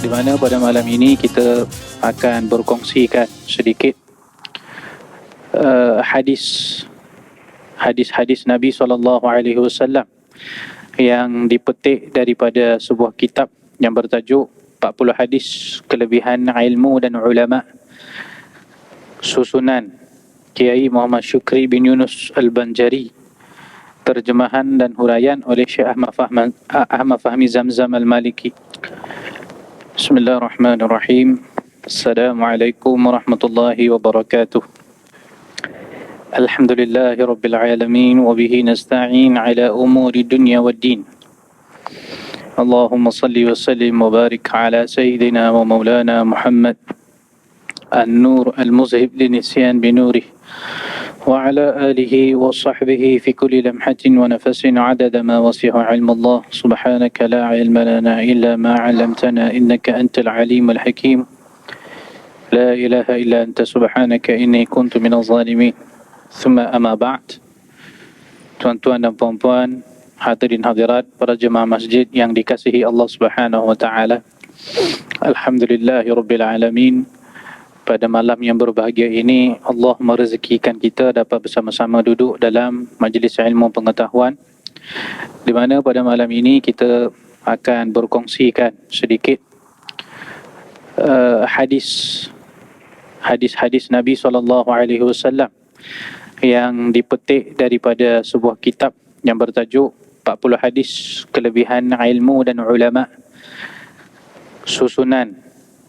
di mana pada malam ini kita akan berkongsikan sedikit hadis-hadis Nabi SAW yang dipetik daripada sebuah kitab yang bertajuk 40 hadis kelebihan ilmu dan ulama, susunan Kiai Muhammad Syukri bin Yunus Al-Banjari, terjemahan dan huraian oleh Syekh Ahmad Fahmi Zamzam Al-Maliki. Bismillahirrahmanirrahim. Assalamualaikum warahmatullahi wabarakatuh. Alhamdulillahi rabbil alamin wa bihi nasta'in ala umuri dunya waddin. Allahumma salli wa sallim wa barik ala sayyidina wa maulana Muhammad an-nur al-muzhib linisyan binurih wa ala alihi wa sahbihi fi kulli lamhatin wa nafasin adada ma wasi'a ilmu Allah. Subhanaka la ilma lana illa ma 'allamtana innaka antal alimul hakim. La ilaha illa anta subhanaka inni kuntu minaz zalimin. Thumma amma ba'd. Tuan-tuan dan puan-puan, hadirin hadirat, para jemaah masjid yang dikasihi Allah Subhanahu wa taala. Alhamdulillahirabbil alamin. Pada malam yang berbahagia ini, Allah merezekikan kita dapat bersama-sama duduk dalam majlis ilmu pengetahuan, di mana pada malam ini kita akan berkongsikan sedikit hadis-hadis Nabi SAW yang dipetik daripada sebuah kitab yang bertajuk 40 hadis kelebihan ilmu dan ulama, susunan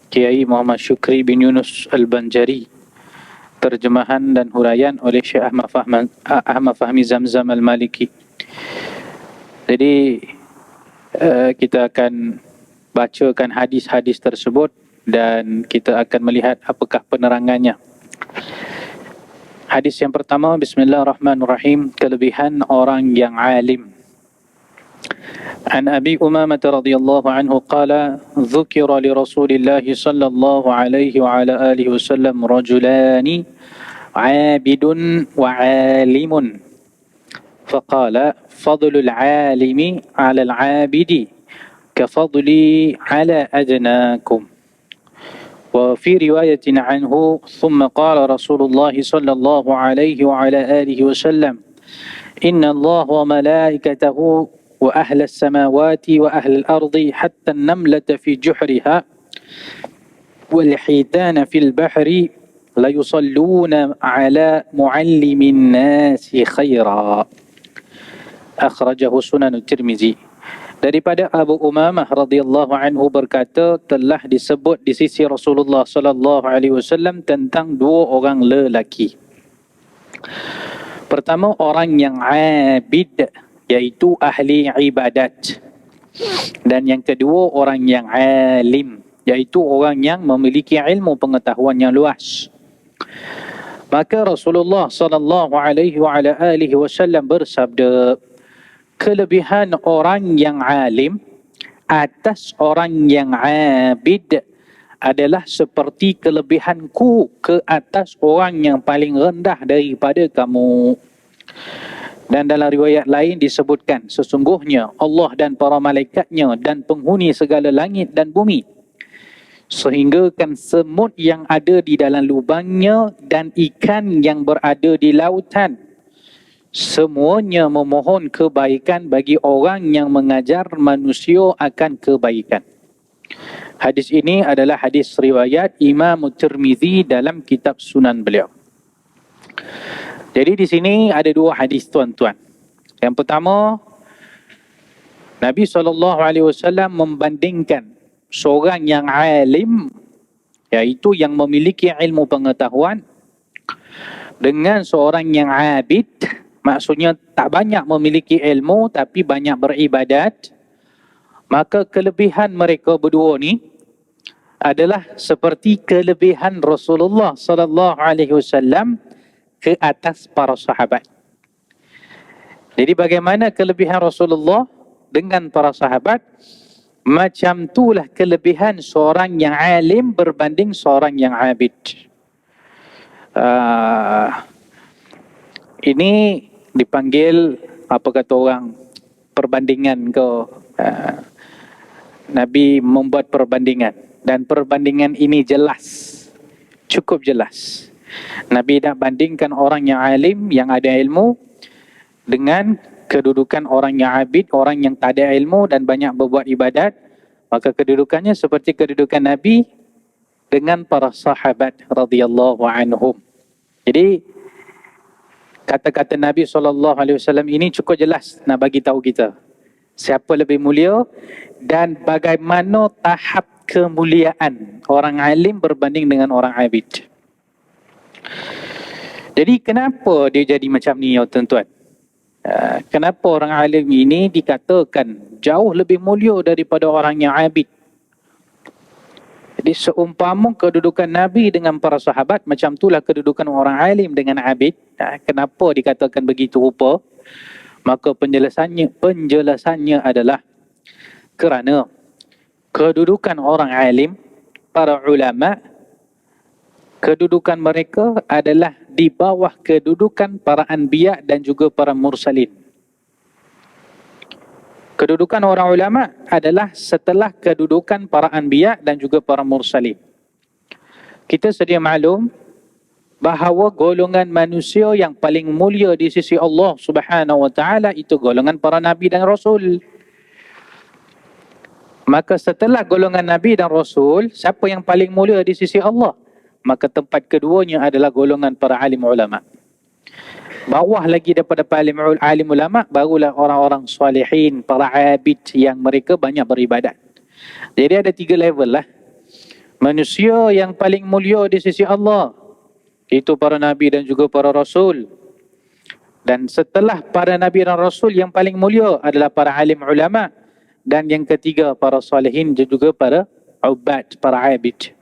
Kiai Muhammad Syukri bin Yunus Al-Banjari, terjemahan dan huraian oleh Syekh Ahmad Fahmi Zamzam Al-Maliki. Jadi kita akan bacakan hadis-hadis tersebut dan kita akan melihat apakah penerangannya. Hadis yang pertama, Bismillahirrahmanirrahim, kelebihan orang yang alim. An Abi Umamah radhiyallahu anhu qala dzukira li Rasulillah sallallahu alaihi wa ala alihi wasallam rajulani 'abidun wa 'alimun faqala fadlul 'alimi 'ala al-'abidi kafadli 'ala adnakum. وفي رواية عنه ثم قال رسول الله صلى الله عليه وعلى آله وسلم إن الله وملائكته وأهل السماوات وأهل الأرض حتى النملة في جحرها والحيتان في البحر ليصلون على معلم الناس خيرا. أخرجه سنن الترمذي. Daripada Abu Umamah radhiyallahu anhu berkata, telah disebut di sisi Rasulullah sallallahu alaihi wasallam tentang dua orang lelaki. Pertama, orang yang abid, iaitu ahli ibadat. Dan yang kedua, orang yang alim, iaitu orang yang memiliki ilmu pengetahuan yang luas. Maka Rasulullah sallallahu alaihi wasallam bersabda, kelebihan orang yang alim atas orang yang abid adalah seperti kelebihanku ke atas orang yang paling rendah daripada kamu. Dan dalam riwayat lain disebutkan, sesungguhnya Allah dan para malaikatnya dan penghuni segala langit dan bumi, sehinggakan semut yang ada di dalam lubangnya dan ikan yang berada di lautan, semuanya memohon kebaikan bagi orang yang mengajar manusia akan kebaikan. Hadis ini adalah hadis riwayat Imam Tirmizi dalam kitab Sunan beliau. Jadi di sini ada dua hadis, tuan-tuan. Yang pertama, Nabi SAW membandingkan seorang yang alim, iaitu yang memiliki ilmu pengetahuan, dengan seorang yang abid, maksudnya tak banyak memiliki ilmu tapi banyak beribadat. Maka kelebihan mereka berdua ni adalah seperti kelebihan Rasulullah sallallahu alaihi wasallam ke atas para sahabat. Jadi bagaimana kelebihan Rasulullah dengan para sahabat, macam itulah kelebihan seorang yang alim berbanding seorang yang abid. Ini dipanggil, apa kata orang, perbandingan ke Nabi membuat perbandingan, dan perbandingan ini jelas, cukup jelas. Nabi nak bandingkan orang yang alim, yang ada ilmu, dengan kedudukan orang yang abid, orang yang tak ada ilmu dan banyak berbuat ibadat. Maka kedudukannya seperti kedudukan Nabi dengan para sahabat radhiyallahu anhum. Jadi kata-kata Nabi SAW ini cukup jelas nak bagi tahu kita siapa lebih mulia dan bagaimana tahap kemuliaan orang alim berbanding dengan orang abid. Jadi kenapa dia jadi macam ni ya tuan-tuan? Kenapa orang alim ini dikatakan jauh lebih mulia daripada orang yang abid? Jadi seumpama kedudukan Nabi dengan para sahabat, macam itulah kedudukan orang alim dengan abid. Kenapa dikatakan begitu rupa? Maka penjelasannya adalah kerana kedudukan orang alim, para ulama, kedudukan mereka adalah di bawah kedudukan para anbiya dan juga para mursalin. Kedudukan orang ulama adalah setelah kedudukan para anbiya dan juga para mursalin. Kita sedia maklum bahawa golongan manusia yang paling mulia di sisi Allah Subhanahu wa taala itu golongan para nabi dan rasul. Maka setelah golongan nabi dan rasul, siapa yang paling mulia di sisi Allah? Maka tempat keduanya adalah golongan para alim ulama. Bawah lagi daripada alim ulama, barulah orang-orang salihin, para abid yang mereka banyak beribadat. Jadi ada 3 level lah. Manusia yang paling mulia di sisi Allah, itu para nabi dan juga para rasul. Dan setelah para nabi dan rasul, yang paling mulia adalah para alim ulama. Dan yang ketiga, para salihin dan juga para ubad, para abid.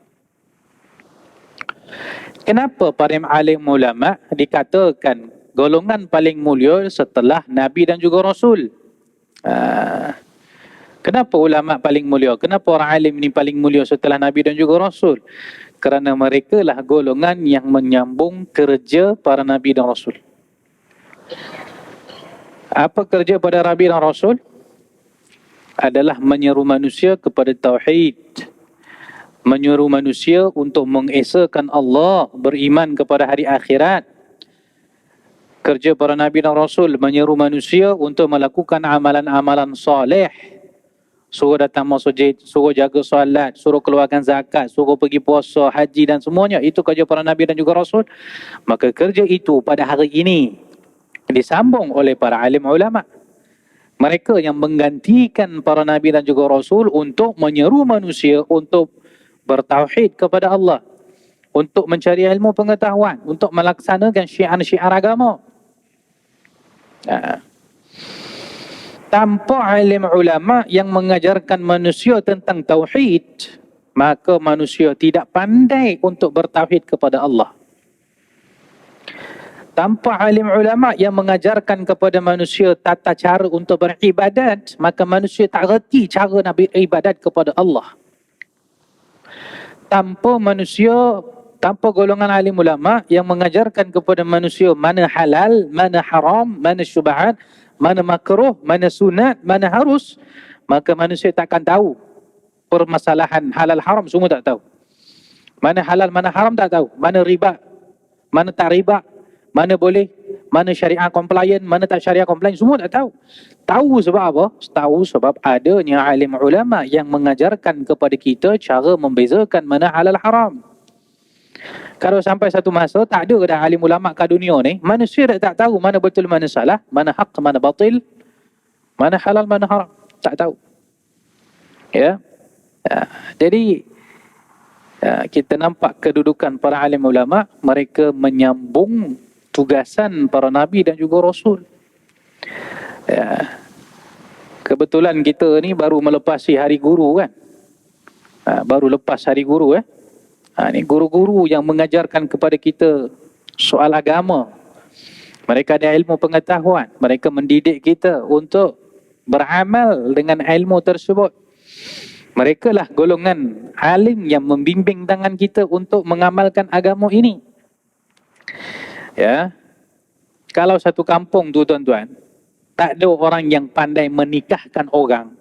Kenapa para alim ulama dikatakan golongan paling mulia setelah Nabi dan juga Rasul? Kenapa ulama paling mulia? Kenapa orang alim ini paling mulia setelah Nabi dan juga Rasul? Kerana mereka lah golongan yang menyambung kerja para Nabi dan Rasul. Apa kerja pada Nabi dan Rasul? Adalah menyeru manusia kepada tauhid. Menyuruh manusia untuk mengesakan Allah, beriman kepada hari akhirat. Kerja para Nabi dan Rasul menyeru manusia untuk melakukan amalan-amalan soleh. Suruh datang masjid, suruh jaga solat, suruh keluarkan zakat, suruh pergi puasa, haji dan semuanya. Itu kerja para Nabi dan juga Rasul. Maka kerja itu pada hari ini disambung oleh para alim ulama. Mereka yang menggantikan para Nabi dan juga Rasul untuk menyeru manusia untuk bertauhid kepada Allah, untuk mencari ilmu pengetahuan, untuk melaksanakan syiar-syiar agama. Tanpa alim ulama yang mengajarkan manusia tentang tauhid, maka manusia tidak pandai untuk bertauhid kepada Allah. Tanpa alim ulama yang mengajarkan kepada manusia tata cara untuk beribadat, maka manusia tak reti cara nak beribadat kepada Allah. Tanpa golongan alim ulama yang mengajarkan kepada manusia mana halal, mana haram, mana syubhat, mana makruh, mana sunat, mana harus, maka manusia takkan tahu permasalahan halal haram, semua tak tahu. Mana halal, mana haram tak tahu. Mana riba, mana tak riba, mana boleh, mana syariah compliant, mana tak syariah compliant, semua tak tahu. Tahu sebab apa? Tahu sebab adanya alim ulama yang mengajarkan kepada kita cara membezakan mana halal haram. Kalau sampai satu masa tak ada dah alim ulama kat dunia ni, manusia dah tak tahu mana betul mana salah, mana hak mana batil, mana halal mana haram, tak tahu. Ya. Jadi kita nampak kedudukan para alim ulama, mereka menyambung tugasan para nabi dan juga rasul. Ya. Kebetulan kita ni baru melepasi hari guru kan. Baru lepas hari guru ni guru-guru yang mengajarkan kepada kita soal agama. Mereka ada ilmu pengetahuan, mereka mendidik kita untuk beramal dengan ilmu tersebut. Mereka lah golongan alim yang membimbing tangan kita untuk mengamalkan agama ini. Ya. Kalau satu kampung tu tuan-tuan, tak ada orang yang pandai menikahkan orang,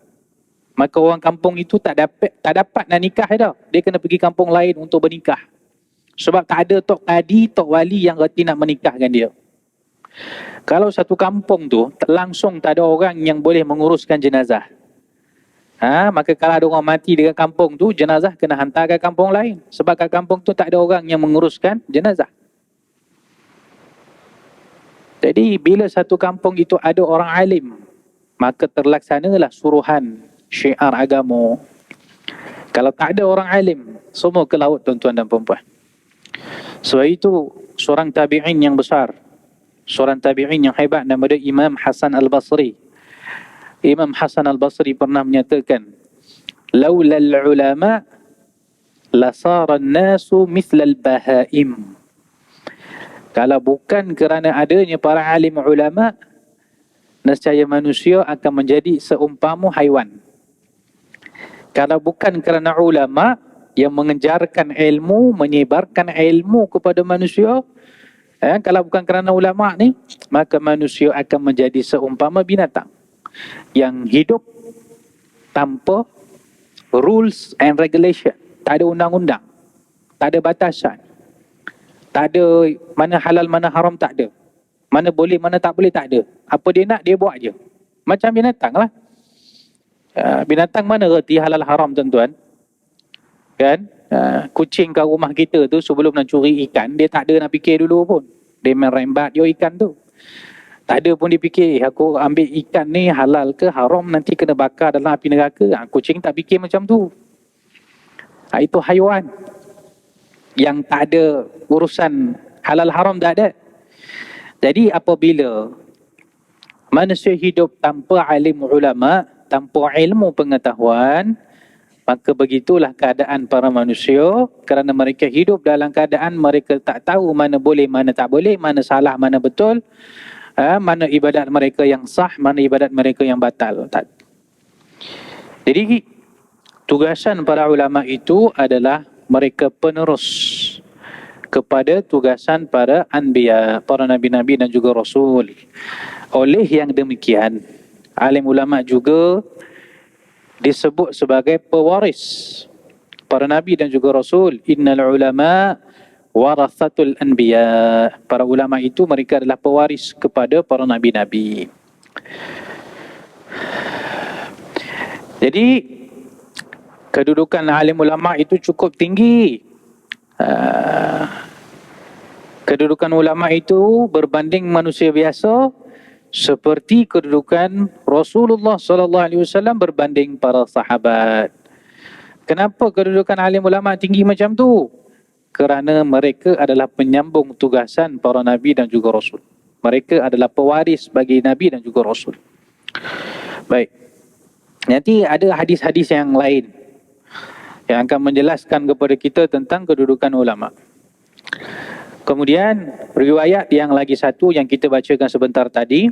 maka orang kampung itu tak dapat nak nikah dah. Dia kena pergi kampung lain untuk bernikah. Sebab tak ada tok kadi, tok wali yang reti nak menikahkan dia. Kalau satu kampung tu langsung tak ada orang yang boleh menguruskan jenazah, maka kalau ada orang mati dekat kampung tu, jenazah kena hantar ke kampung lain. Sebab kat kampung tu tak ada orang yang menguruskan jenazah. Jadi bila satu kampung itu ada orang alim, maka terlaksanalah suruhan syiar agama. Kalau tak ada orang alim, semua ke laut tuan-tuan dan puan-puan. Sebab itu seorang tabi'in yang besar, seorang tabi'in yang hebat nama dia Imam Hasan Al-Basri. Imam Hasan Al-Basri pernah menyatakan, laulal ulama lasara an-nasu mithlal bahaim. Kalau bukan kerana adanya para alim ulama, nescaya manusia akan menjadi seumpama haiwan. Kalau bukan kerana ulama yang mengejarkan ilmu, menyebarkan ilmu kepada manusia, kalau bukan kerana ulama ni, maka manusia akan menjadi seumpama binatang yang hidup tanpa rules and regulation. Tak ada undang-undang, tak ada batasan, tak ada mana halal mana haram, tak ada. Mana boleh mana tak boleh, tak ada. Apa dia nak dia buat je. Macam binatang lah. Binatang mana reti halal haram tuan-tuan? Kan? Kucing kat rumah kita tu sebelum nak curi ikan, dia tak ada nak fikir dulu pun. Dia main rembat je ikan tu. Tak ada pun dia fikir, aku ambil ikan ni halal ke haram, nanti kena bakar dalam api neraka. Kucing tak fikir macam tu. Itu haiwan yang tak ada urusan halal haram, tak ada. Jadi apabila manusia hidup tanpa alim ulama, tanpa ilmu pengetahuan, maka begitulah keadaan para manusia, kerana mereka hidup dalam keadaan mereka tak tahu mana boleh, mana tak boleh, mana salah, mana betul, mana ibadat mereka yang sah, mana ibadat mereka yang batal. Jadi tugasan para ulama itu adalah mereka penerus kepada tugasan para anbiya, para nabi-nabi dan juga rasul. Oleh yang demikian, alim ulama juga disebut sebagai pewaris para nabi dan juga rasul. Innal ulama warathatul anbiya. Para ulama itu mereka adalah pewaris kepada para nabi-nabi. Jadi kedudukan alim ulama itu cukup tinggi. Kedudukan ulama itu berbanding manusia biasa seperti kedudukan Rasulullah SAW berbanding para sahabat. Kenapa kedudukan alim ulama tinggi macam tu? Kerana mereka adalah penyambung tugasan para nabi dan juga rasul. Mereka adalah pewaris bagi nabi dan juga rasul. Baik. Nanti ada hadis-hadis yang lain yang akan menjelaskan kepada kita tentang kedudukan ulama. Kemudian riwayat yang lagi satu yang kita bacakan sebentar tadi,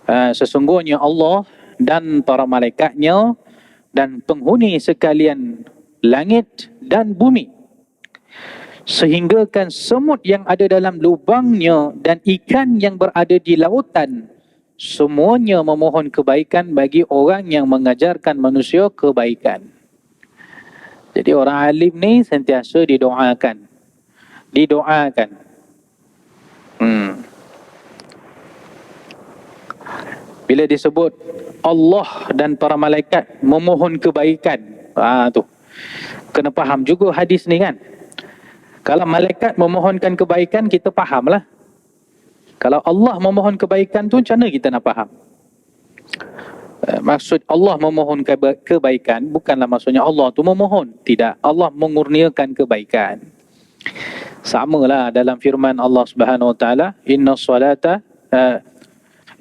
sesungguhnya Allah dan para malaikatnya dan penghuni sekalian langit dan bumi, sehinggakan semut yang ada dalam lubangnya dan ikan yang berada di lautan, semuanya memohon kebaikan bagi orang yang mengajarkan manusia kebaikan. Jadi orang alim ni sentiasa didoakan. Bila disebut Allah dan para malaikat memohon kebaikan, tu kena faham juga hadis ni kan. Kalau malaikat memohonkan kebaikan, kita fahamlah. Kalau Allah memohon kebaikan tu, macam mana kita nak faham? Maksud Allah memohon kebaikan bukanlah maksudnya Allah tu memohon. Tidak, Allah mengurniakan kebaikan. Samalah dalam firman Allah Subhanahu Wa Taala,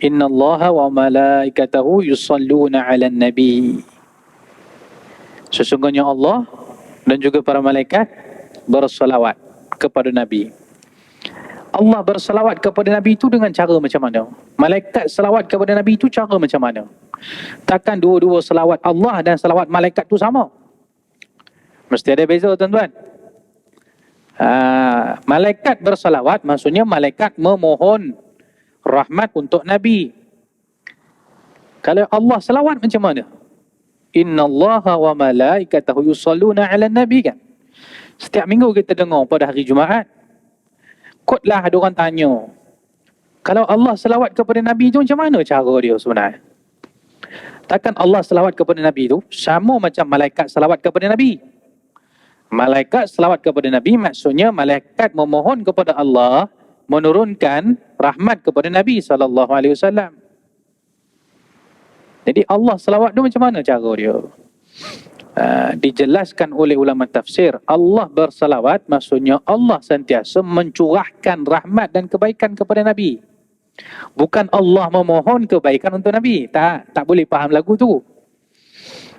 Inna Allaha wa malaikatahu yusalluna 'alan nabi. Sesungguhnya Allah dan juga para malaikat bersalawat kepada Nabi. Allah bersalawat kepada Nabi itu dengan cara macam mana? Malaikat salawat kepada Nabi itu cara macam mana? Takkan dua-dua salawat Allah dan salawat malaikat itu sama? Mesti ada beza tuan-tuan. Malaikat bersalawat maksudnya malaikat memohon rahmat untuk Nabi. Kalau Allah salawat macam mana? Innallaha wa malaikatahu yusalluna 'alan nabi kan. Setiap minggu kita dengar pada hari Jumaat. Kotlah ada orang tanya, kalau Allah selawat kepada Nabi tu macam mana cara dia sebenarnya? Takkan Allah selawat kepada Nabi tu sama macam malaikat selawat kepada Nabi? Malaikat selawat kepada Nabi maksudnya malaikat memohon kepada Allah menurunkan rahmat kepada Nabi SAW. Jadi Allah selawat tu macam mana cara dia? Dijelaskan oleh ulama tafsir, Allah bersalawat maksudnya Allah sentiasa mencurahkan rahmat dan kebaikan kepada Nabi. Bukan Allah memohon kebaikan untuk Nabi. Tak boleh faham lagu tu.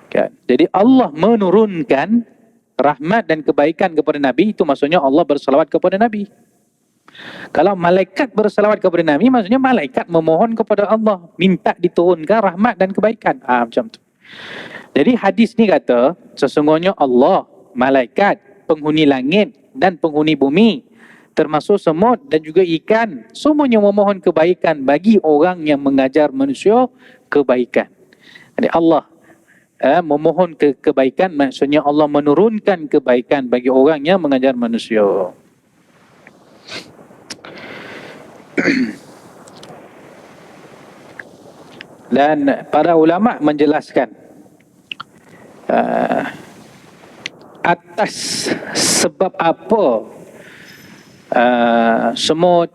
Kan? Jadi Allah menurunkan rahmat dan kebaikan kepada Nabi, itu maksudnya Allah bersalawat kepada Nabi. Kalau malaikat bersalawat kepada Nabi, maksudnya malaikat memohon kepada Allah, minta diturunkan rahmat dan kebaikan. Macam tu. Jadi hadis ni kata, sesungguhnya Allah, malaikat, penghuni langit dan penghuni bumi, termasuk semut dan juga ikan, semuanya memohon kebaikan bagi orang yang mengajar manusia kebaikan. Jadi Allah memohon kebaikan, maksudnya Allah menurunkan kebaikan bagi orang yang mengajar manusia. Dan para ulama menjelaskan atas sebab apa semut,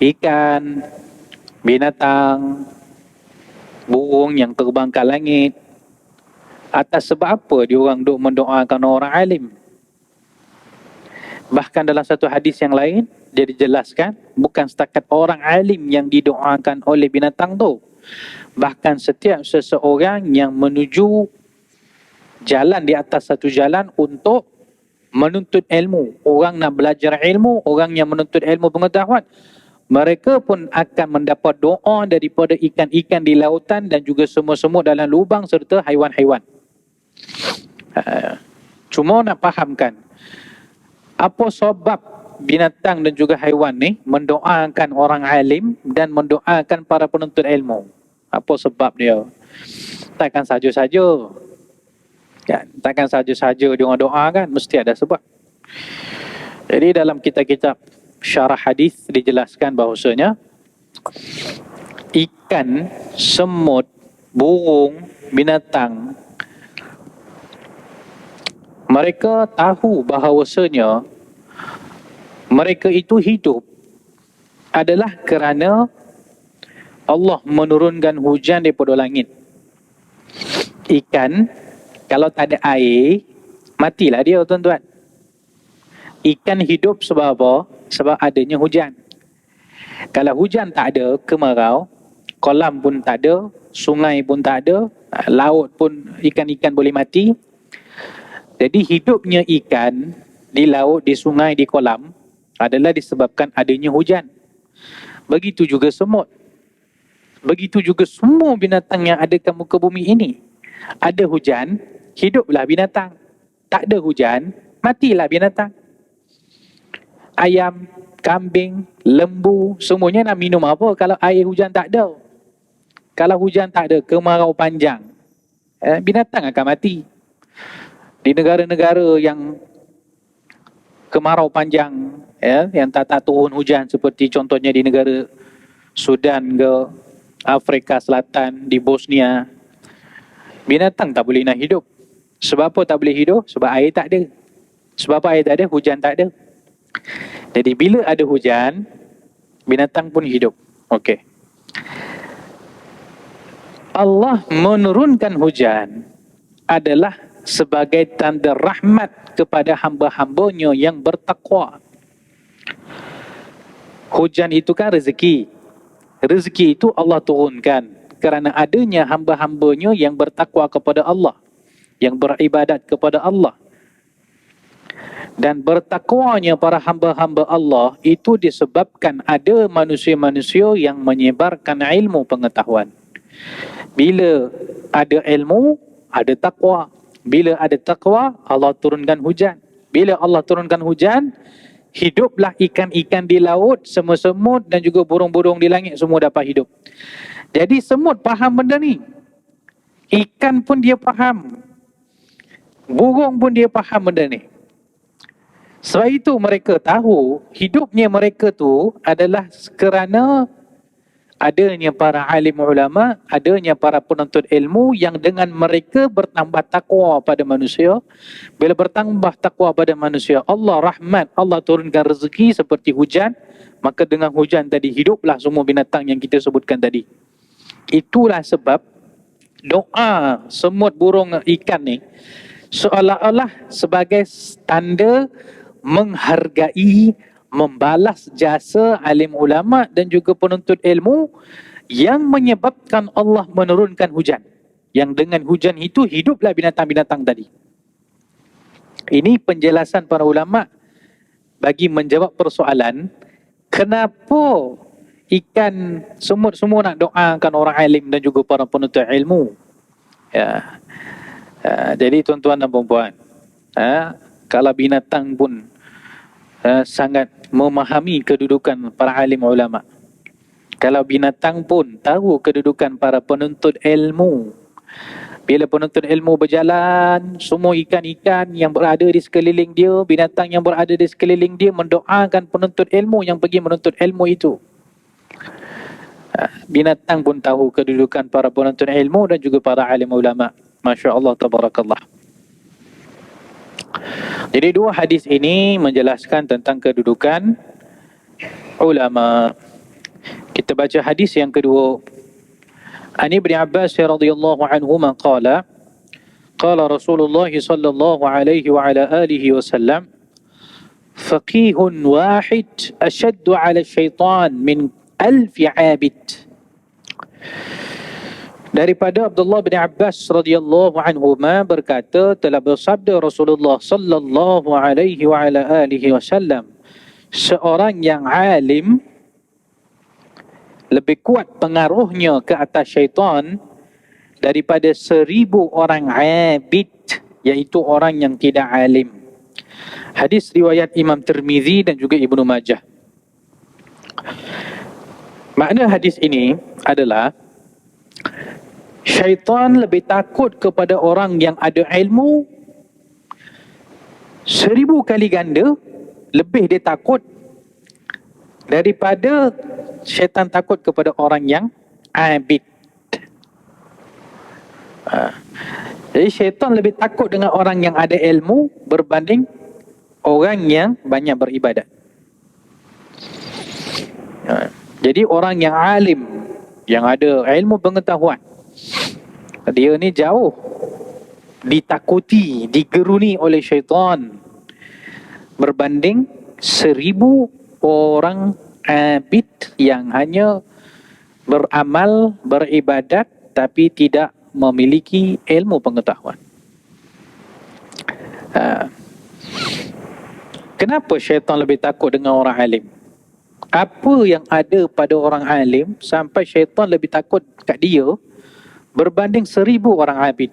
ikan, binatang, burung yang terbang ke langit, atas sebab apa diorang duk mendoakan orang alim. Bahkan dalam satu hadis yang lain dia dijelaskan bukan setakat orang alim yang didoakan oleh binatang tu, bahkan setiap seseorang yang menuju jalan di atas satu jalan untuk menuntut ilmu, orang nak belajar ilmu, orang yang menuntut ilmu pengetahuan, mereka pun akan mendapat doa daripada ikan-ikan di lautan dan juga semut-semut dalam lubang serta haiwan-haiwan. Cuma nak fahamkan apa sebab binatang dan juga haiwan ni mendoakan orang alim dan mendoakan para penuntut ilmu. Apa sebab dia? Takkan saja-saja. Kan? Takkan saja-saja dia orang doa kan, mesti ada sebab. Jadi dalam kitab-kitab syarah hadis dijelaskan bahawasanya ikan, semut, burung, binatang, mereka tahu bahawasanya mereka itu hidup adalah kerana Allah menurunkan hujan daripada langit. Ikan kalau tak ada air, matilah dia, tuan-tuan. Ikan hidup sebab apa? Sebab adanya hujan. Kalau hujan tak ada, kemarau, kolam pun tak ada, sungai pun tak ada, laut pun ikan-ikan boleh mati. Jadi hidupnya ikan di laut, di sungai, di kolam adalah disebabkan adanya hujan. Begitu juga semut. Begitu juga semua binatang yang ada ke muka bumi ini. Ada hujan, hiduplah binatang. Tak ada hujan, matilah binatang. Ayam, kambing, lembu, semuanya nak minum apa kalau air hujan tak ada? Kalau hujan tak ada, kemarau panjang, binatang akan mati. Di negara-negara yang kemarau panjang, yang tak turun hujan, seperti contohnya di negara Sudan ke, Afrika Selatan, di Bosnia, binatang tak boleh nak hidup. Sebab apa tak boleh hidup? Sebab air tak ada. Sebab apa air tak ada? Hujan tak ada. Jadi bila ada hujan, binatang pun hidup. Okey. Allah menurunkan hujan adalah sebagai tanda rahmat kepada hamba-hambanya yang bertakwa. Hujan itu kan rezeki. Rezeki itu Allah turunkan kerana adanya hamba-hambanya yang bertakwa kepada Allah, yang beribadat kepada Allah. Dan bertakwanya para hamba-hamba Allah itu disebabkan ada manusia-manusia yang menyebarkan ilmu pengetahuan. Bila ada ilmu, ada takwa. Bila ada takwa, Allah turunkan hujan. Bila Allah turunkan hujan, hiduplah ikan-ikan di laut, semut-semut dan juga burung-burung di langit semua dapat hidup. Jadi semut faham benda ni. Ikan pun dia faham, burung pun dia faham benda ni. Sebab itu mereka tahu hidupnya mereka tu adalah kerana adanya para alim ulama, adanya para penuntut ilmu yang dengan mereka bertambah takwa pada manusia. Bila bertambah takwa pada manusia, Allah rahmat, Allah turunkan rezeki seperti hujan, maka dengan hujan tadi hiduplah semua binatang yang kita sebutkan tadi. Itulah sebab doa semut, burung, ikan ni seolah-olah sebagai tanda menghargai, membalas jasa alim ulama dan juga penuntut ilmu yang menyebabkan Allah menurunkan hujan. Yang dengan hujan itu hiduplah binatang-binatang tadi. Ini penjelasan para ulama bagi menjawab persoalan kenapa ikan, semut semua nak doakan orang alim dan juga para penuntut ilmu. Ya. Jadi tuan-tuan dan puan-puan, kalau binatang pun sangat memahami kedudukan para alim ulama, kalau binatang pun tahu kedudukan para penuntut ilmu, bila penuntut ilmu berjalan, semua ikan-ikan yang berada di sekeliling dia, binatang yang berada di sekeliling dia mendoakan penuntut ilmu yang pergi menuntut ilmu itu. Binatang pun tahu kedudukan para penuntut ilmu dan juga para alim ulama. Masya Allah, tabarakallah. Jadi dua hadis ini menjelaskan tentang kedudukan ulama. Kita baca hadis yang kedua. An Ibn Abbas radhiyallahu anhuma qala qala Rasulullah sallallahu alaihi wa ala alihi wasallam faqihun wahid ashaddu ala syaitan min alfi abid. Daripada Abdullah bin Abbas radhiyallahu anhuma berkata, telah bersabda Rasulullah sallallahu alaihi wa ala alihi wasallam, seorang yang alim lebih kuat pengaruhnya ke atas syaitan daripada 1000 orang abid, iaitu orang yang tidak alim. Hadis riwayat Imam Tirmizi dan juga Ibnu Majah. Makna hadis ini adalah syaitan lebih takut kepada orang yang ada ilmu 1000 kali ganda lebih dia takut daripada syaitan takut kepada orang yang abid. Jadi syaitan lebih takut dengan orang yang ada ilmu berbanding orang yang banyak beribadat. Jadi orang yang alim, yang ada ilmu pengetahuan, dia ni jauh ditakuti, digeruni oleh syaitan berbanding 1000 orang abid yang hanya beramal, beribadat tapi tidak memiliki ilmu pengetahuan. Kenapa syaitan lebih takut dengan orang alim? Apa yang ada pada orang alim sampai syaitan lebih takut kat dia berbanding 1000 orang abid?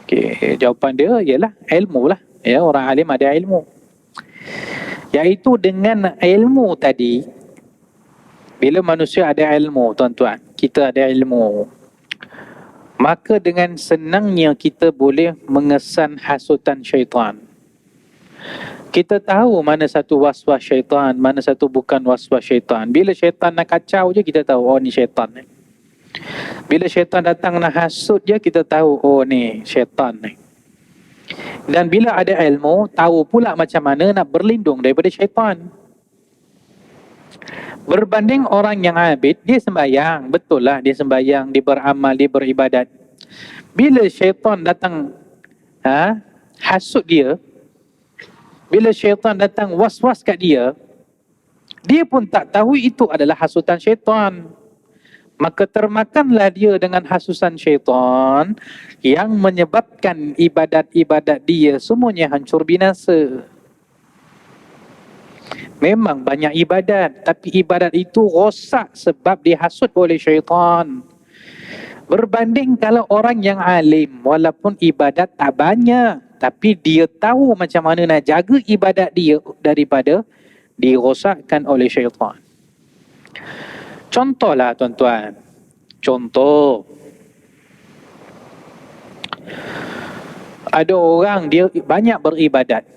Okay, jawapan dia ialah ilmu lah. Ya, orang alim ada ilmu. Iaitu dengan ilmu tadi, bila manusia ada ilmu, tuan-tuan, kita ada ilmu, maka dengan senangnya kita boleh mengesan hasutan syaitan. Kita tahu mana satu waswas syaitan, mana satu bukan waswas syaitan. Bila syaitan nak kacau je, kita tahu, oh ni syaitan ni. Bila syaitan datang nak hasut je, kita tahu, oh ni syaitan ni. Dan bila ada ilmu, tahu pula macam mana nak berlindung daripada syaitan. Berbanding orang yang abid, dia sembahyang, betul lah dia sembahyang, dia beramal, dia beribadat. Bila syaitan datang hasut dia, bila syaitan datang was-was kat dia, dia pun tak tahu itu adalah hasutan syaitan. Maka termakanlah dia dengan hasutan syaitan yang menyebabkan ibadat-ibadat dia semuanya hancur binasa. Memang banyak ibadat, tapi ibadat itu rosak sebab dihasut oleh syaitan. Berbanding kalau orang yang alim, walaupun ibadat tak banyak, tapi dia tahu macam mana nak jaga ibadat dia daripada dirosakkan oleh syaitan. Contohlah tuan-tuan. Contoh. Ada orang dia banyak beribadat.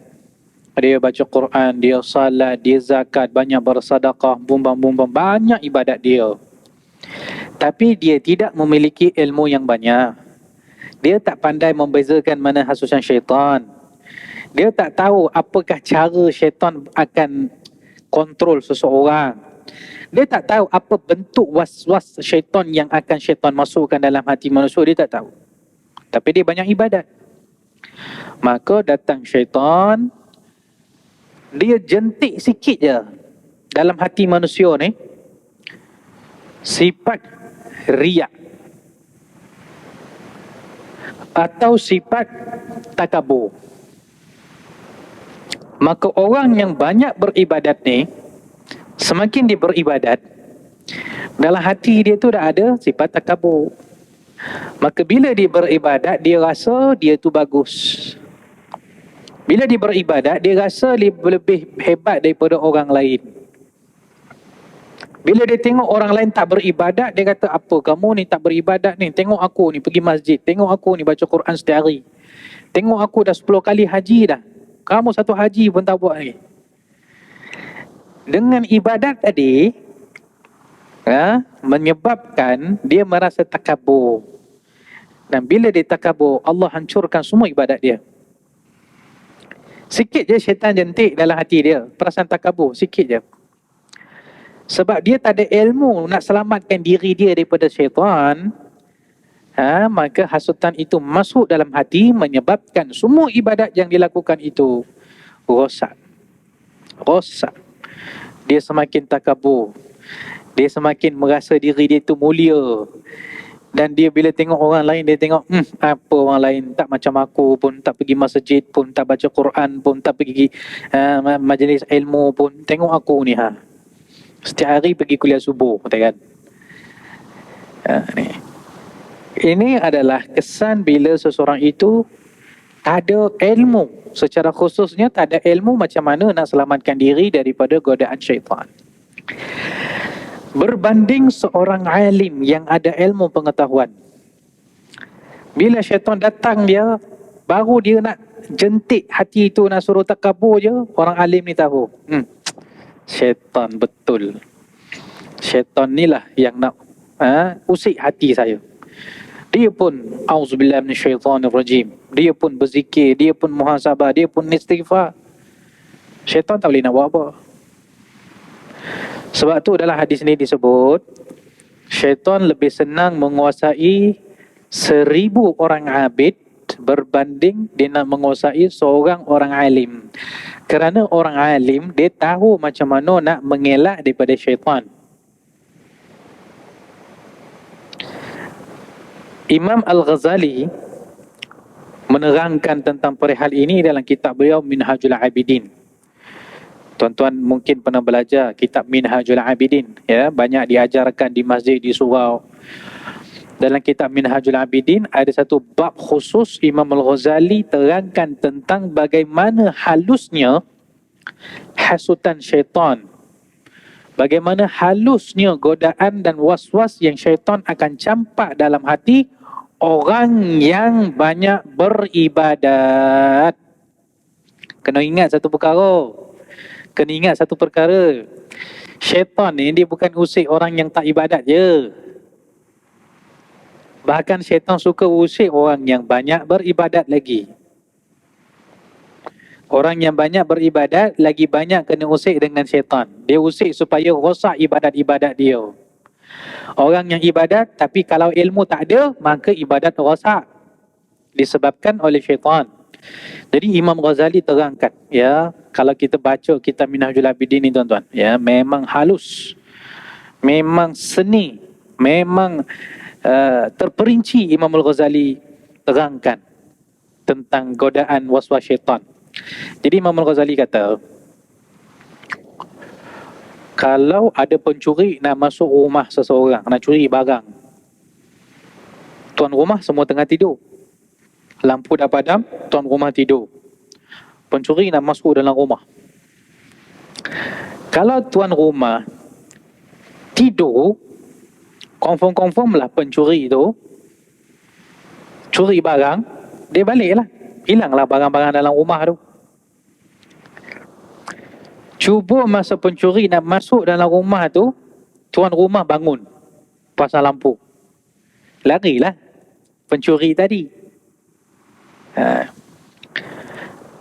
Dia baca Quran, dia salat, dia zakat, banyak bersedekah, bumbang-bumbang, banyak ibadat dia. Tapi dia tidak memiliki ilmu yang banyak. Dia tak pandai membezakan mana hasusan syaitan. Dia tak tahu apakah cara syaitan akan kontrol seseorang. Dia tak tahu apa bentuk was-was syaitan yang akan syaitan masukkan dalam hati manusia. Dia tak tahu. Tapi dia banyak ibadat. Maka datang syaitan, dia jentik sikit je dalam hati manusia ni sifat riak atau sifat takabur. Maka orang yang banyak beribadat ni, semakin dia beribadat, dalam hati dia tu dah ada sifat takabur. Maka bila dia beribadat, dia rasa dia tu bagus. Bila dia beribadat, dia rasa dia lebih hebat daripada orang lain. Bila dia tengok orang lain tak beribadat, dia kata, apa kamu ni tak beribadat ni? Tengok aku ni pergi masjid. Tengok aku ni baca Quran setiap hari. Tengok aku dah 10 kali haji dah. Kamu satu haji pun tak buat lagi. Dengan ibadat tadi, menyebabkan dia merasa takabur. Dan bila dia takabur, Allah hancurkan semua ibadat dia. Sikit je syaitan jentik dalam hati dia, perasaan takabur, sikit je. Sebab dia tak ada ilmu nak selamatkan diri dia daripada syaitan, maka hasutan itu masuk dalam hati, menyebabkan semua ibadat yang dilakukan itu rosak. Rosak. Dia semakin takabur. Dia semakin merasa diri dia itu mulia. Dan dia bila tengok orang lain, dia tengok, apa orang lain, tak macam aku pun, tak pergi masjid pun, tak baca Quran pun, tak pergi majlis ilmu pun. Tengok aku ni, setiap hari pergi kuliah subuh, kata kan. Ni. Ini adalah kesan bila seseorang itu tak ada ilmu. Secara khususnya tak ada ilmu macam mana nak selamatkan diri daripada godaan syaitan. Berbanding seorang alim yang ada ilmu pengetahuan. Bila syaitan datang dia, baru dia nak jentik hati itu, nak suruh takabur je, orang alim ni tahu. Syaitan betul. Syaitan ni lah yang nak usik hati saya. Dia pun auzubillah minasyaitanirrajim. Dia pun berzikir, dia pun muhasabah, dia pun istighfar. Syaitan tak boleh nak buat apa. Sebab tu dalam hadis ni disebut, syaitan lebih senang menguasai 1000 orang abid berbanding dia nak menguasai seorang orang alim. Kerana orang alim, dia tahu macam mana nak mengelak daripada syaitan. Imam Al-Ghazali menerangkan tentang perihal ini dalam kitab beliau Minhajul Abidin. Tuan-tuan mungkin pernah belajar kitab Minhajul Abidin, ya, banyak diajarkan di masjid, di surau. Dalam kitab Minhajul Abidin ada satu bab khusus Imam Al-Ghazali terangkan tentang bagaimana halusnya hasutan syaitan. Bagaimana halusnya godaan dan was-was yang syaitan akan campak dalam hati orang yang banyak beribadat. Kena ingat satu perkara. Kena ingat satu perkara. Syaitan ni dia bukan usik orang yang tak ibadat je. Bahkan syaitan suka usik orang yang banyak beribadat lagi. Orang yang banyak beribadat lagi banyak kena usik dengan syaitan. Dia usik supaya rosak ibadat-ibadat dia. Orang yang ibadat tapi kalau ilmu tak ada, maka ibadat rosak. Disebabkan oleh syaitan. Jadi Imam Ghazali terangkan, ya, kalau kita baca kitab Minhajul Abidin ni tuan-tuan, ya, memang halus, memang seni, memang terperinci Imam Al-Ghazali terangkan tentang godaan waswas syaitan. Jadi Imam Al-Ghazali kata, kalau ada pencuri nak masuk rumah seseorang, nak curi barang, tuan rumah semua tengah tidur, lampu dah padam, tuan rumah tidur, pencuri nak masuk dalam rumah. Kalau tuan rumah tidur, confirm lah pencuri tu curi barang, dia balik lah. Hilanglah barang-barang dalam rumah tu. Cuba masa pencuri nak masuk dalam rumah tu, tuan rumah bangun pasang lampu. Larilah pencuri tadi.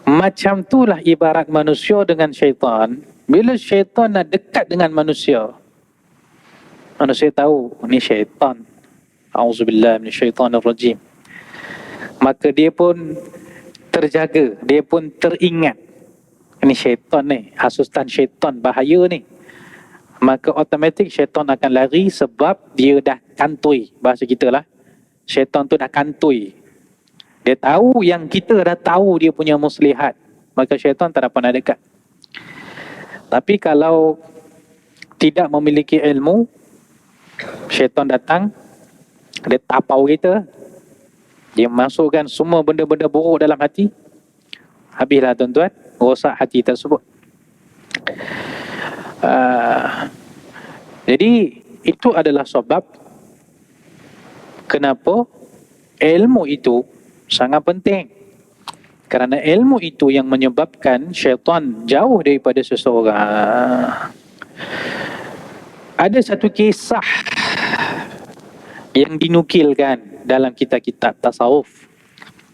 Macam itulah ibarat manusia dengan syaitan. Bila syaitan nak dekat dengan manusia, manusia tahu ni syaitan. Auzubillah minasyaitanirrajim. Maka dia pun terjaga, dia pun teringat. Ini syaitan ni, hasutan syaitan bahaya ni. Maka automatik syaitan akan lari sebab dia dah kantoi. Bahasa kita lah, syaitan tu dah kantoi. Dia tahu yang kita dah tahu dia punya muslihat, maka syaitan tak dapat nak dekat. Tapi kalau tidak memiliki ilmu, syaitan datang, dia tapau kita. Dia masukkan semua benda-benda buruk dalam hati. Habislah tuan-tuan, rosak hati tersebut. Jadi itu adalah sebab kenapa ilmu itu sangat penting. Kerana ilmu itu yang menyebabkan syaitan jauh daripada seseorang. Ada satu kisah yang dinukilkan dalam kitab-kitab tasawuf.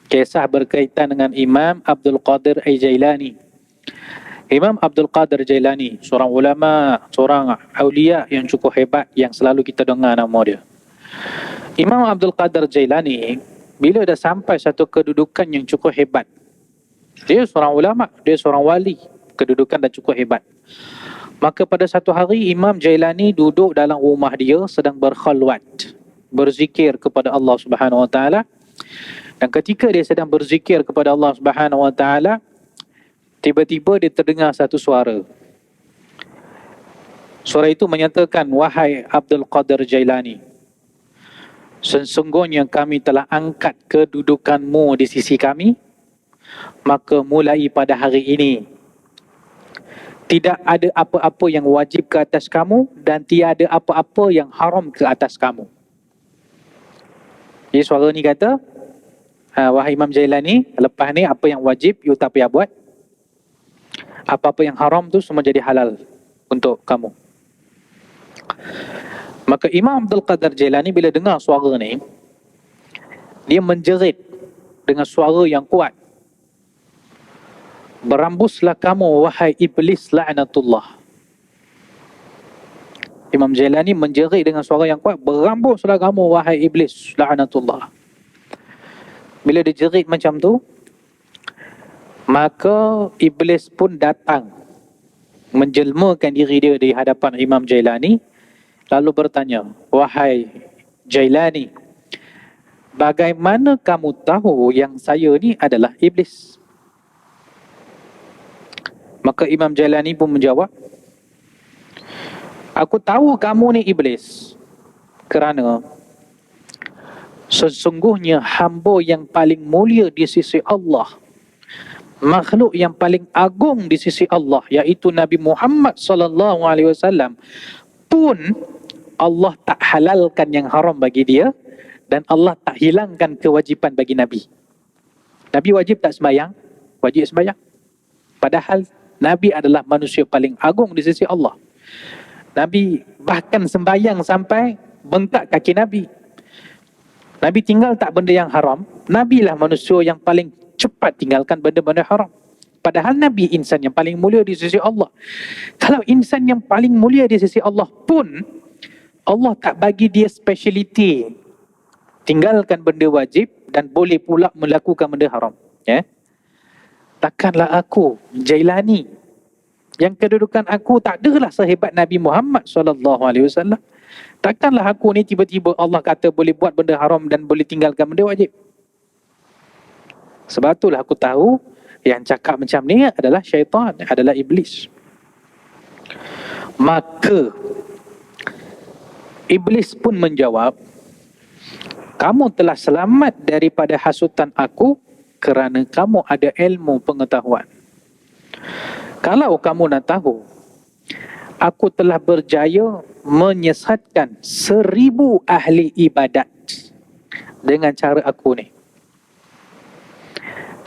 Kisah berkaitan dengan Imam Abdul Qadir Al-Jailani. Imam Abdul Qadir Jailani, seorang ulama, seorang awliya yang cukup hebat, yang selalu kita dengar nama dia. Imam Abdul Qadir Jailani, bila dah sampai satu kedudukan yang cukup hebat, dia seorang ulama, dia seorang wali, kedudukan dah cukup hebat. Maka pada satu hari Imam Jailani duduk dalam rumah dia sedang berkhalwat, berzikir kepada Allah Subhanahu Wa Taala. Dan ketika dia sedang berzikir kepada Allah Subhanahu Wa Taala, tiba-tiba dia terdengar satu suara. Suara itu menyatakan, wahai Abdul Qadir Jailani, sesungguhnya kami telah angkat kedudukanmu di sisi kami, maka mulai pada hari ini tidak ada apa-apa yang wajib ke atas kamu dan tiada apa-apa yang haram ke atas kamu. Jadi suara ni kata, wahai Imam Jailani, lepas ni apa yang wajib you tak payah buat, apa-apa yang haram tu semua jadi halal untuk kamu. Maka Imam Abdul Qadir Jailani bila dengar suara ni, dia menjerit dengan suara yang kuat, berambuslah kamu wahai iblis la'natullah. Imam Jailani menjerit dengan suara yang kuat, berambuslah kamu wahai iblis la'natullah. Bila dia jerit macam tu, maka iblis pun datang menjelmakan diri dia di hadapan Imam Jailani, lalu bertanya, wahai Jailani, bagaimana kamu tahu yang saya ni adalah iblis? Maka Imam Jailani pun menjawab, aku tahu kamu ni iblis kerana sesungguhnya hamba yang paling mulia di sisi Allah, makhluk yang paling agung di sisi Allah, iaitu Nabi Muhammad sallallahu alaihi wasallam pun Allah tak halalkan yang haram bagi dia, dan Allah tak hilangkan kewajipan bagi Nabi. Nabi wajib tak sembahyang? Wajib sembahyang. Padahal Nabi adalah manusia paling agung di sisi Allah. Nabi bahkan sembahyang sampai bengkak kaki Nabi. Nabi tinggal tak benda yang haram. Nabi lah manusia yang paling cepat tinggalkan benda-benda haram. Padahal Nabi insan yang paling mulia di sisi Allah. Kalau insan yang paling mulia di sisi Allah pun Allah tak bagi dia speciality tinggalkan benda wajib dan boleh pula melakukan benda haram, ya. Takkanlah aku Jailani yang kedudukan aku tak adalah sehebat Nabi Muhammad SAW. Takkanlah aku ni tiba-tiba Allah kata boleh buat benda haram dan boleh tinggalkan benda wajib. Sebab itulah aku tahu yang cakap macam ni adalah syaitan, adalah iblis. Maka iblis pun menjawab, kamu telah selamat daripada hasutan aku kerana kamu ada ilmu pengetahuan. Kalau kamu nak tahu, aku telah berjaya menyesatkan 1000 ahli ibadat dengan cara aku ni.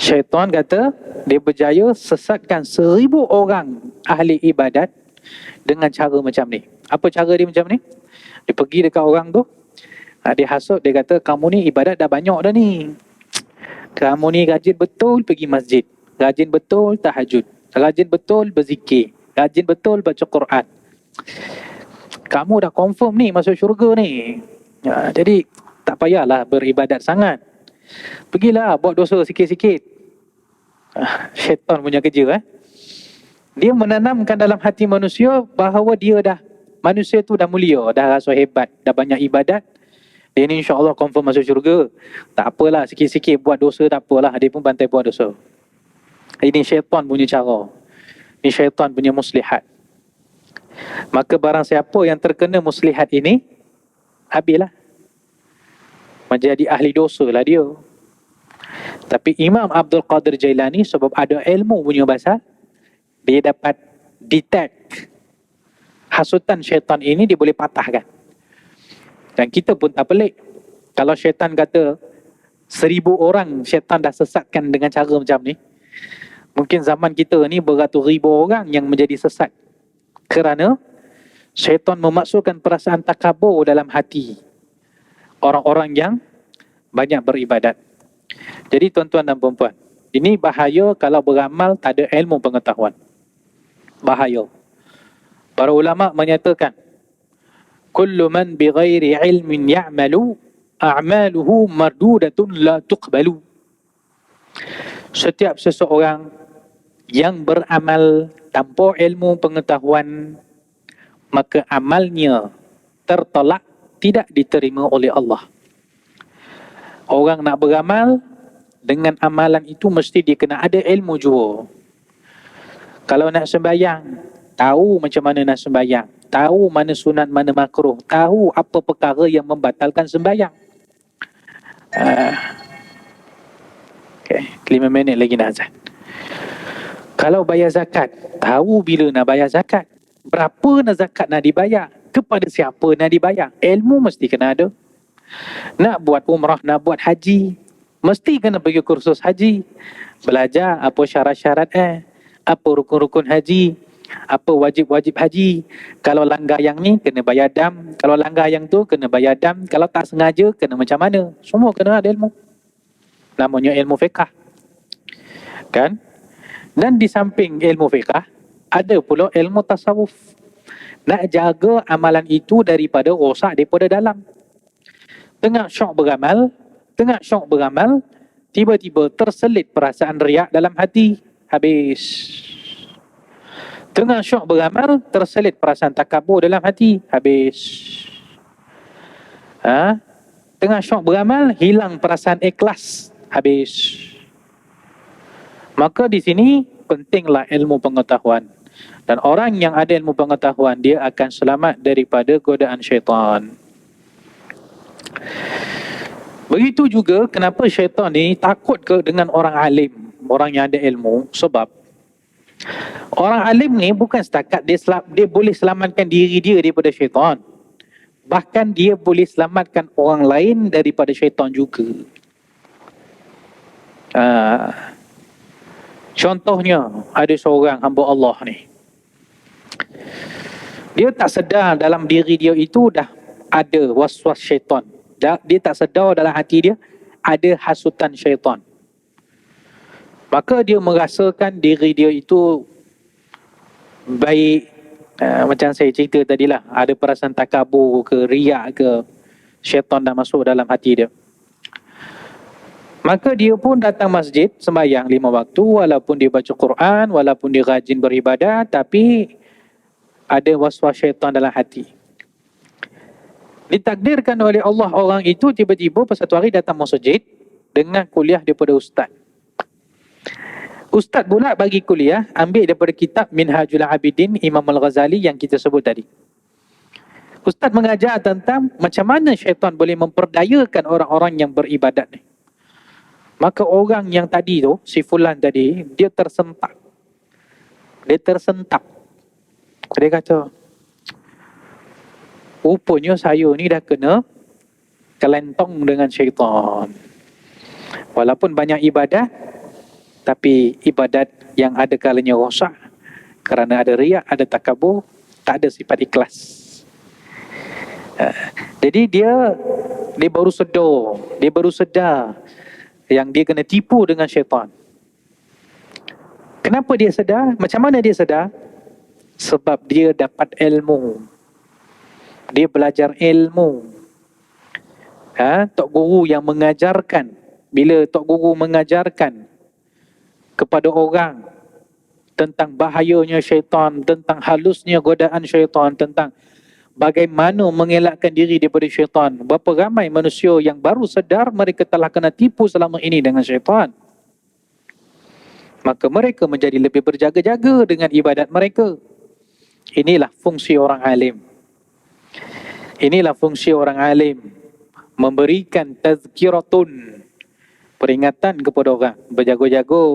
Syaitan kata dia berjaya sesatkan 1000 orang ahli ibadat dengan cara macam ni. Apa cara dia macam ni? Dia pergi dekat orang tu, dia hasut, dia kata kamu ni ibadat dah banyak dah ni. Kamu ni rajin betul pergi masjid, rajin betul tahajud, rajin betul berzikir, rajin betul baca Quran. Kamu dah confirm ni masuk syurga ni. Jadi tak payahlah beribadat sangat. Pergilah buat dosa sikit-sikit. Syaitan punya kerja. Dia menanamkan dalam hati manusia bahawa manusia tu dah mulia, dah rasa hebat, dah banyak ibadat. Dia ni insya-Allah confirm masuk syurga. Tak apalah, sikit-sikit buat dosa tak apalah, dia pun bantai buat dosa. Ini syaitan punya cara. Ini syaitan punya muslihat. Maka barang siapa yang terkena muslihat ini, habislah. Menjadi ahli dosa lah dia. Tapi Imam Abdul Qadir Jailani sebab ada ilmu punya bahasa, dia dapat detect hasutan syaitan ini, dia boleh patahkan. Dan kita pun tak pelik. Kalau syaitan kata 1000 orang syaitan dah sesatkan dengan cara macam ni, mungkin zaman kita ni beratus ribu orang yang menjadi sesat. Kerana syaitan memasukkan perasaan takabur dalam hati orang-orang yang banyak beribadat. Jadi tuan-tuan dan puan-puan, ini bahaya kalau beramal tak ada ilmu pengetahuan. Bahaya. Para ulama menyatakan, kullu man bighairi ilmin ya'malu a'maluhu mardudatun la tuqbalu. Setiap seseorang yang beramal tanpa ilmu pengetahuan, maka amalnya tertolak, tidak diterima oleh Allah. Orang nak beramal, dengan amalan itu mesti dia kena ada ilmu juga. Kalau nak sembahyang, tahu macam mana nak sembahyang, tahu mana sunat, mana makruh, tahu apa perkara yang membatalkan sembahyang. Okay, 5 minit lagi nak azan. Kalau bayar zakat, tahu bila nak bayar zakat, berapa nak zakat nak dibayar, kepada siapa nak dibayar. Ilmu mesti kena ada. Nak buat umrah, nak buat haji, mesti kena pergi kursus haji, belajar apa syarat-syarat apa rukun-rukun haji, apa wajib-wajib haji. Kalau langgar yang ni kena bayar dam, kalau langgar yang tu kena bayar dam, kalau tak sengaja kena macam mana. Semua kena ada ilmu. Namanya ilmu fiqah. Kan? Dan di samping ilmu fiqah, ada pula ilmu tasawuf. Nak jaga amalan itu daripada rosak daripada dalam. Tengah syok beramal, tiba-tiba terselit perasaan riak dalam hati, habis. Tengah syok beramal, terselit perasaan takabur dalam hati, habis. Tengah syok beramal, hilang perasaan ikhlas, habis. Maka di sini pentinglah ilmu pengetahuan. Dan orang yang ada ilmu pengetahuan, dia akan selamat daripada godaan syaitan. Begitu juga kenapa syaitan ni takut dengan orang alim, orang yang ada ilmu. Sebab orang alim ni bukan setakat dia boleh selamatkan diri dia daripada syaitan, bahkan dia boleh selamatkan orang lain daripada syaitan juga. Contohnya, ada seorang hamba Allah ni, dia tak sedar dalam diri dia itu dah ada waswas syaitan. Dia tak sedar dalam hati dia ada hasutan syaitan. Maka dia merasakan diri dia itu baik. Macam saya cerita tadilah, ada perasaan takabur ke, riak ke, syaitan dah masuk dalam hati dia. Maka dia pun datang masjid, sembahyang 5 waktu, walaupun dia baca Quran, walaupun dia rajin beribadat, tapi ada waswas syaitan dalam hati. Ditakdirkan oleh Allah, orang itu tiba-tiba satu hari datang masjid dengan kuliah daripada ustaz. Ustaz pula bagi kuliah, ambil daripada kitab Minhajul Abidin Imam Al-Ghazali yang kita sebut tadi. Ustaz mengajar tentang macam mana syaitan boleh memperdayakan orang-orang yang beribadat ni. Maka orang yang tadi tu, si fulan tadi, dia tersentak. Dia kata, rupanya saya ni dah kena kelentong dengan syaitan. Walaupun banyak ibadah, Tapi ibadat yang ada kalanya rosak kerana ada riak, ada takabur, tak ada sifat ikhlas. Jadi dia baru sedar yang dia kena tipu dengan syaitan. Kenapa dia sedar? Macam mana dia sedar? Sebab dia dapat ilmu. Dia belajar ilmu. Tok guru yang mengajarkan. Bila tok guru mengajarkan kepada orang tentang bahayanya syaitan, tentang halusnya godaan syaitan, tentang bagaimana mengelakkan diri daripada syaitan. Berapa ramai manusia yang baru sedar mereka telah kena tipu selama ini dengan syaitan. Maka mereka menjadi lebih berjaga-jaga dengan ibadat mereka. Inilah fungsi orang alim. Inilah fungsi orang alim. Memberikan tazkiratun, peringatan kepada orang. Berjaga-jaga.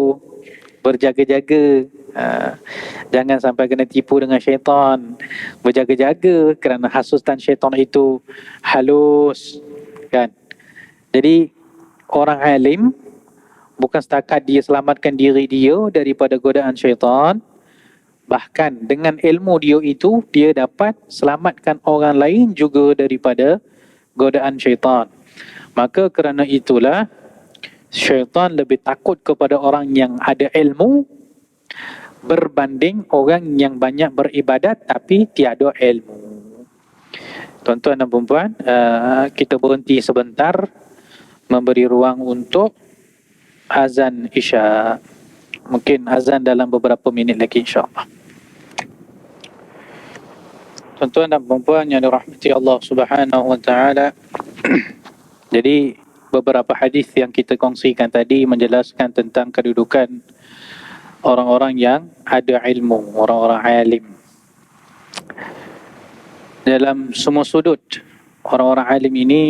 Jangan sampai kena tipu dengan syaitan. Berjaga-jaga kerana hasutan syaitan itu halus. Kan? Jadi orang alim bukan setakat dia selamatkan diri dia daripada godaan syaitan, bahkan dengan ilmu dia itu, dia dapat selamatkan orang lain juga daripada godaan syaitan. Maka kerana itulah, syaitan lebih takut kepada orang yang ada ilmu berbanding orang yang banyak beribadat tapi tiada ilmu. Tuan-tuan dan puan-puan, kita berhenti sebentar memberi ruang untuk azan Isya. Mungkin azan dalam beberapa minit lagi, insyaAllah. Tuan-tuan dan puan-puan yang dirahmati Allah Subhanahu wa Ta'ala. Jadi beberapa hadis yang kita kongsikan tadi menjelaskan tentang kedudukan orang-orang yang ada ilmu, orang-orang alim. Dalam semua sudut, orang-orang alim ini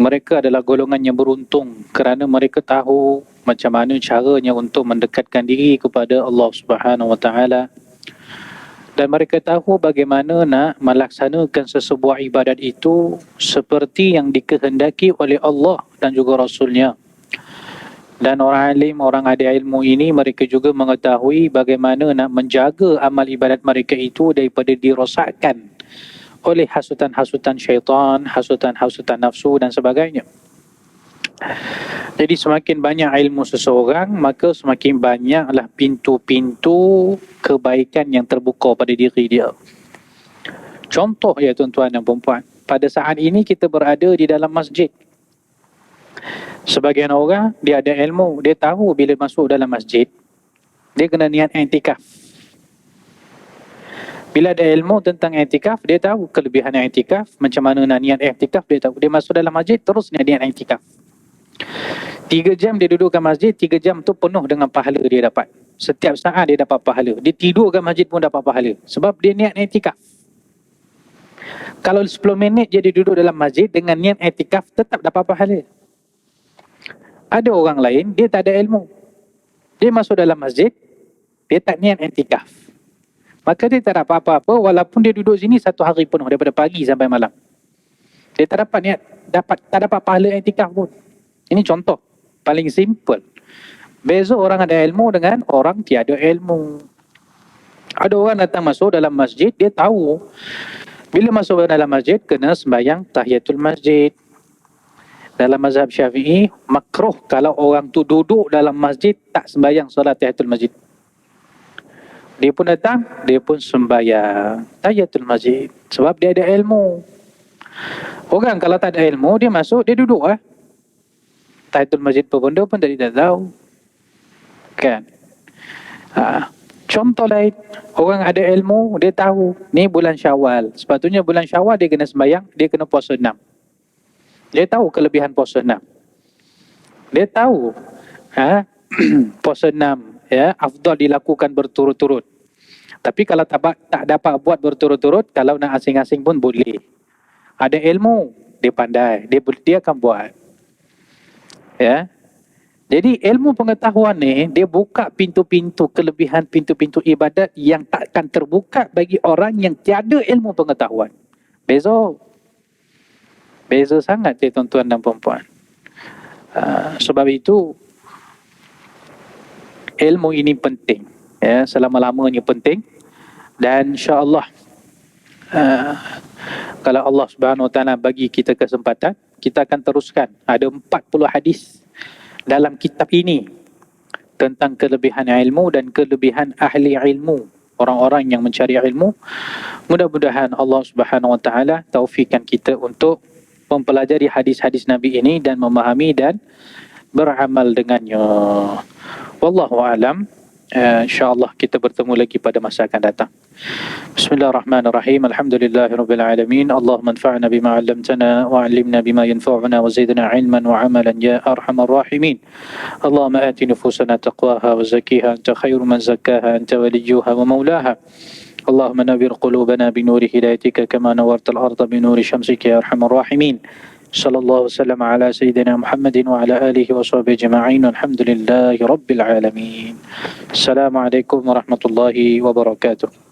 mereka adalah golongan yang beruntung kerana mereka tahu macam mana caranya untuk mendekatkan diri kepada Allah Subhanahu wa Ta'ala. Dan mereka tahu bagaimana nak melaksanakan sesebuah ibadat itu seperti yang dikehendaki oleh Allah dan juga Rasulnya. Dan orang alim, orang ada ilmu ini, mereka juga mengetahui bagaimana nak menjaga amal ibadat mereka itu daripada dirosakkan oleh hasutan-hasutan syaitan, hasutan-hasutan nafsu dan sebagainya. Jadi semakin banyak ilmu seseorang, maka semakin banyaklah pintu-pintu kebaikan yang terbuka pada diri dia. Contoh ya tuan-tuan dan puan-puan, pada saat ini kita berada di dalam masjid. Sebagian orang, dia ada ilmu, dia tahu bila masuk dalam masjid, dia kena niat i'tikaf. Bila ada ilmu tentang i'tikaf, dia tahu kelebihan i'tikaf, macam mana nak niat i'tikaf, dia tahu. Dia masuk dalam masjid, terus niat i'tikaf. 3 jam dia duduk kat masjid, 3 jam tu penuh dengan pahala dia dapat. Setiap saat dia dapat pahala. Dia tidur kat masjid pun dapat pahala. Sebab dia niat i'tikaf. Kalau 10 minit je dia duduk dalam masjid dengan niat i'tikaf, tetap dapat pahala. Ada orang lain, dia tak ada ilmu. Dia masuk dalam masjid, dia tak niat i'tikaf. Maka dia tak dapat apa-apa walaupun dia duduk sini 1 hari penuh daripada pagi sampai malam. Dia tak dapat pahala i'tikaf pun. Ini contoh paling simple. Beza orang ada ilmu dengan orang tiada ilmu. Ada orang datang masuk dalam masjid, dia tahu bila masuk dalam masjid kena sembahyang tahiyatul masjid. Dalam mazhab Syafi'i, makruh kalau orang tu duduk dalam masjid tak sembahyang solat tahiyatul masjid. Dia pun datang, dia pun sembahyang tahiyatul masjid. Sebab dia ada ilmu. Orang kalau tak ada ilmu, dia masuk, dia duduk lah. Tahiyatul masjid apa benda pun dia tak tahu. Kan? Contoh lain, orang ada ilmu, dia tahu, ni bulan Syawal. Sepatutnya bulan Syawal dia kena sembahyang, dia kena puasa 6. Dia tahu kelebihan puasa 6. Dia tahu puasa 6 ya, afdal dilakukan berturut-turut. Tapi kalau tak dapat buat berturut-turut, kalau nak asing-asing pun boleh. Ada ilmu, dia pandai, dia akan buat. Ya. Jadi ilmu pengetahuan ni, dia buka pintu-pintu kelebihan, pintu-pintu ibadat yang takkan terbuka bagi orang yang tiada ilmu pengetahuan. Beza sangat ya tuan-tuan dan puan-puan. Sebab itu ilmu ini penting, ya, selama-lamanya penting. Dan insya-Allah kalau Allah Subhanahu Wa Taala bagi kita kesempatan, kita akan teruskan. Ada 40 hadis dalam kitab ini tentang kelebihan ilmu dan kelebihan ahli ilmu, orang-orang yang mencari ilmu. Mudah-mudahan Allah Subhanahu Wa Taala taufikkan kita untuk mempelajari hadis-hadis Nabi ini dan memahami dan beramal dengannya. Wallahu a'lam. InsyaAllah kita bertemu lagi pada masa akan datang. Bismillahirrahmanirrahim. Alhamdulillahirabbil alamin. Allahumma anfa'na bima 'allamtana wa 'allimna bima yanfa'una wa zidna 'ilman wa 'amalan ya arhamar rahimin. Allahumma ati nufusana taqwaha wa zakkiha anta khairu man zakkaha anta waliyuha wa maulaha. اللهم نور قلوبنا بنور هدايتك كما نورت الأرض بنور شمسك يا أرحم الراحمين. صلى الله وسلم على سيدنا محمد وعلى آله وصحبه أجمعين والحمد لله رب العالمين. السلام عليكم ورحمة الله وبركاته.